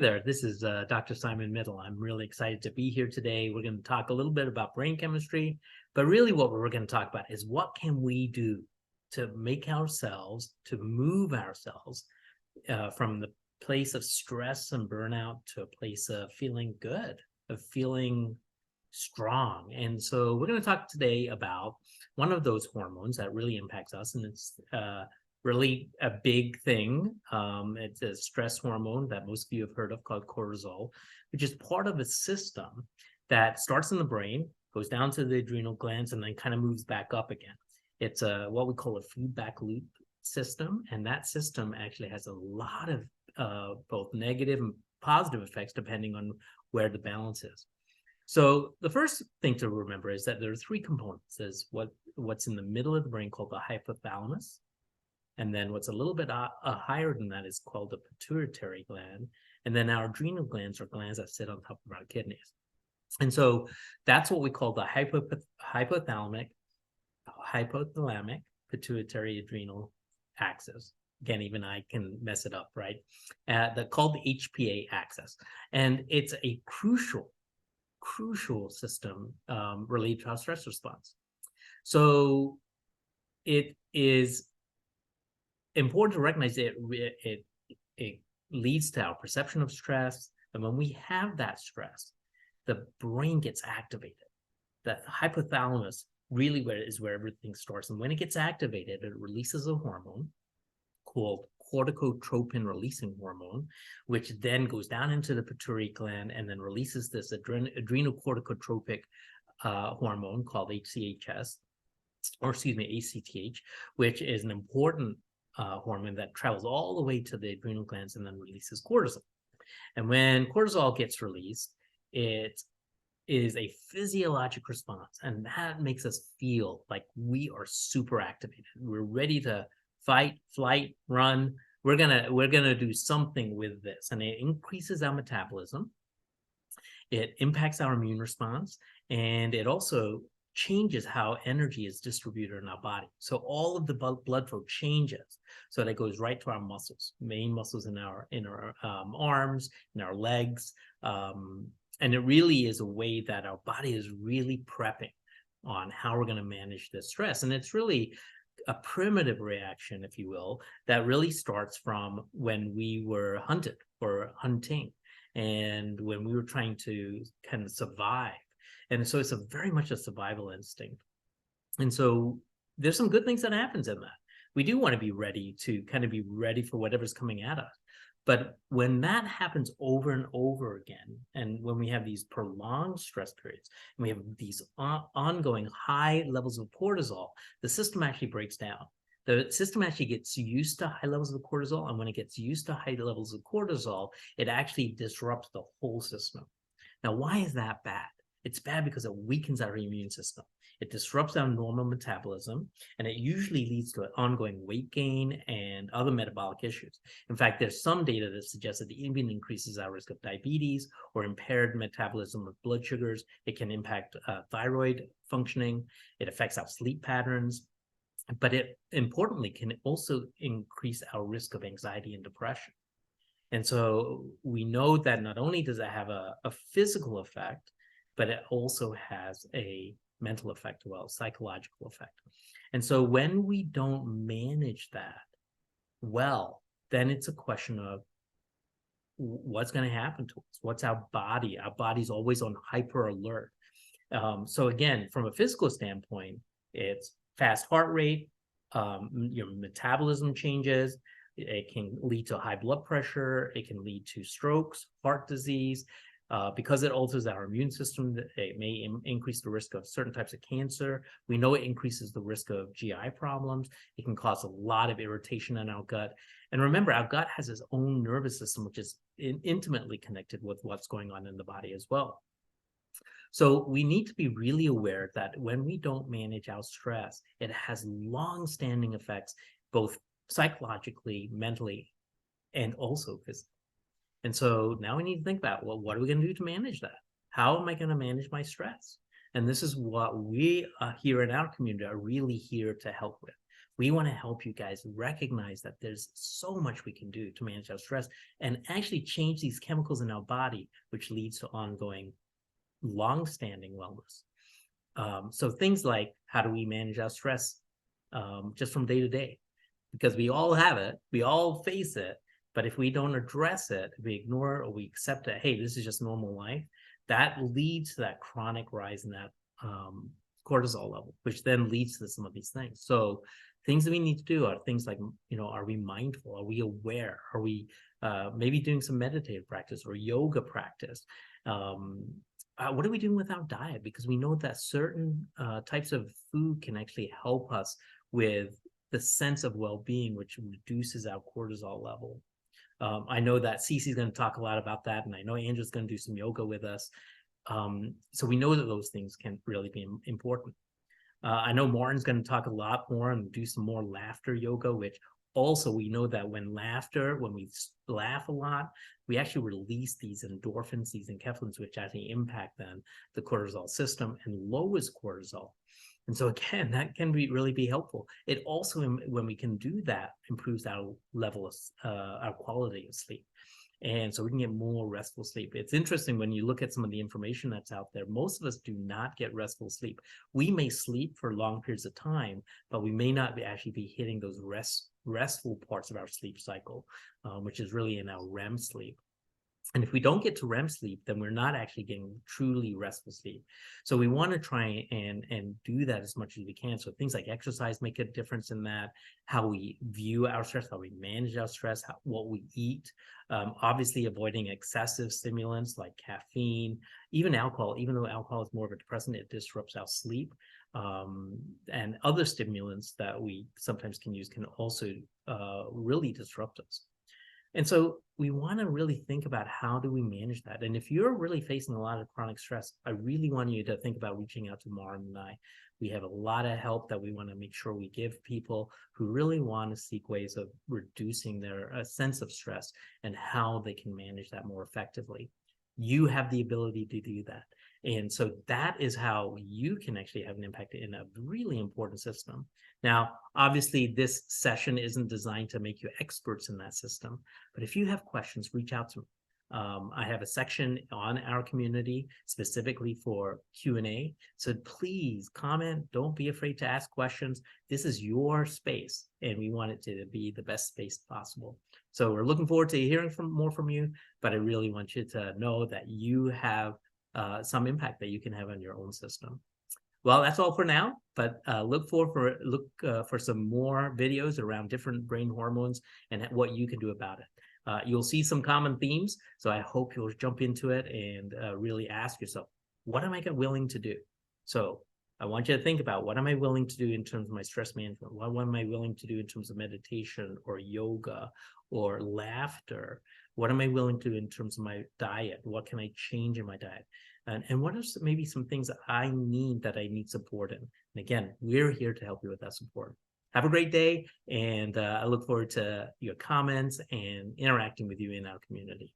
there. This is Dr. Simon Middle. I'm really excited to be here today. We're going to talk a little bit about brain chemistry, but really what we're going to talk about is what can we do to make ourselves, to move ourselves from the place of stress and burnout to a place of feeling good, of feeling strong. And so we're going to talk today about one of those hormones that really impacts us, and it's really a big thing. It's a stress hormone that most of you have heard of called cortisol, which is part of a system that starts in the brain, goes down to the adrenal glands, and then kind of moves back up again. It's what we call a feedback loop system, and that system actually has a lot of both negative and positive effects depending on where the balance is. So the first thing to remember is that there are three components. There's what's in the middle of the brain called the hypothalamus. And then what's a little bit higher than that is called the pituitary gland. And then our adrenal glands are glands that sit on top of our kidneys. And so that's what we call the hypothalamic pituitary adrenal axis. Again, even I can mess it up, right? Called the HPA axis. And it's a crucial system related to our stress response. So it is important to recognize that it leads to our perception of stress. And when we have that stress, the brain gets activated. The hypothalamus really is where everything starts. And when it gets activated, it releases a hormone called corticotropin releasing hormone, which then goes down into the pituitary gland and then releases this adrenocorticotropic hormone called ACTH, which is an important hormone that travels all the way to the adrenal glands and then releases cortisol. And when cortisol gets released, it is a physiologic response, and that makes us feel like we are super activated. We're ready to fight, flight, run. We're gonna do something with this, and it increases our metabolism. It impacts our immune response, and it also changes how energy is distributed in our body. So all of the blood flow changes, so that goes right to our muscles, main muscles in our arms, in our legs, and it really is a way that our body is really prepping on how we're going to manage this stress. And it's really a primitive reaction, if you will, that really starts from when we were hunted or hunting, and when we were trying to kind of survive. And so it's very much a survival instinct. And so there's some good things that happens in that. We do want to be ready for whatever's coming at us. But when that happens over and over again, and when we have these prolonged stress periods, and we have these ongoing high levels of cortisol, the system actually breaks down. The system actually gets used to high levels of cortisol, and when it gets used to high levels of cortisol, it actually disrupts the whole system. Now, why is that bad? It's bad because it weakens our immune system. It disrupts our normal metabolism, and it usually leads to an ongoing weight gain and other metabolic issues. In fact, there's some data that suggests that it even increases our risk of diabetes or impaired metabolism of blood sugars. It can impact thyroid functioning. It affects our sleep patterns, but it importantly can also increase our risk of anxiety and depression. And so we know that not only does it have a physical effect, but it also has a mental effect as well, psychological effect. And so when we don't manage that well, then it's a question of what's going to happen to us. What's our body? Our body's always on hyper alert. So again, from a physical standpoint, it's fast heart rate, your metabolism changes. It can lead to high blood pressure. It can lead to strokes, heart disease. Because it alters our immune system, it may increase the risk of certain types of cancer. We know it increases the risk of GI problems. It can cause a lot of irritation in our gut. And remember, our gut has its own nervous system, which is intimately connected with what's going on in the body as well. So we need to be really aware that when we don't manage our stress, it has long-standing effects, both psychologically, mentally, and also physically. And so now we need to think about, well, what are we going to do to manage that? How am I going to manage my stress? And this is what we here in our community are really here to help with. We want to help you guys recognize that there's so much we can do to manage our stress and actually change these chemicals in our body, which leads to ongoing, long-standing wellness. So things like, how do we manage our stress just from day to day? Because we all have it, we all face it, but if we don't address it, if we ignore it or we accept it, hey, this is just normal life, that leads to that chronic rise in that cortisol level, which then leads to some of these things. So things that we need to do are things like, are we mindful? Are we aware? Are we maybe doing some meditative practice or yoga practice? What are we doing with our diet? Because we know that certain types of food can actually help us with the sense of well-being, which reduces our cortisol level. I know that Cece's going to talk a lot about that, and I know Andrew's going to do some yoga with us. So we know that those things can really be important. I know Martin's going to talk a lot more and do some more laughter yoga, which also we know that when we laugh a lot, we actually release these endorphins, these enkephalins, which actually impact then the cortisol system and lowers cortisol. And so again, that can really be helpful. It also, when we can do that, improves our level of our quality of sleep. And so we can get more restful sleep. It's interesting when you look at some of the information that's out there, most of us do not get restful sleep. We may sleep for long periods of time, but we may not actually be hitting those restful parts of our sleep cycle, which is really in our REM sleep. And if we don't get to REM sleep, then we're not actually getting truly restful sleep. So we want to try and do that as much as we can. So things like exercise make a difference in that, how we view our stress, how we manage our stress, what we eat. Obviously, avoiding excessive stimulants like caffeine, even alcohol. Even though alcohol is more of a depressant, it disrupts our sleep. And other stimulants that we sometimes can use can also really disrupt us. And so we want to really think about how do we manage that. And if you're really facing a lot of chronic stress, I really want you to think about reaching out to Martin and I. We have a lot of help that we want to make sure we give people who really want to seek ways of reducing their sense of stress and how they can manage that more effectively. You have the ability to do that. And so that is how you can actually have an impact in a really important system. Now, obviously, this session isn't designed to make you experts in that system, but if you have questions, reach out to me. I have a section on our community specifically for Q&A. So please comment. Don't be afraid to ask questions. This is your space, and we want it to be the best space possible. So we're looking forward to hearing more from you, but I really want you to know that you have some impact that you can have on your own system. Well, that's all for now, but look for some more videos around different brain hormones and what you can do about it. You'll see some common themes, so I hope you'll jump into it and really ask yourself, what am I willing to do? So I want you to think about, what am I willing to do in terms of my stress management? What am I willing to do in terms of meditation or yoga or laughter? What am I willing to do in terms of my diet? What can I change in my diet? And what are maybe some things that I need support in? And again, we're here to help you with that support. Have a great day, and I look forward to your comments and interacting with you in our community.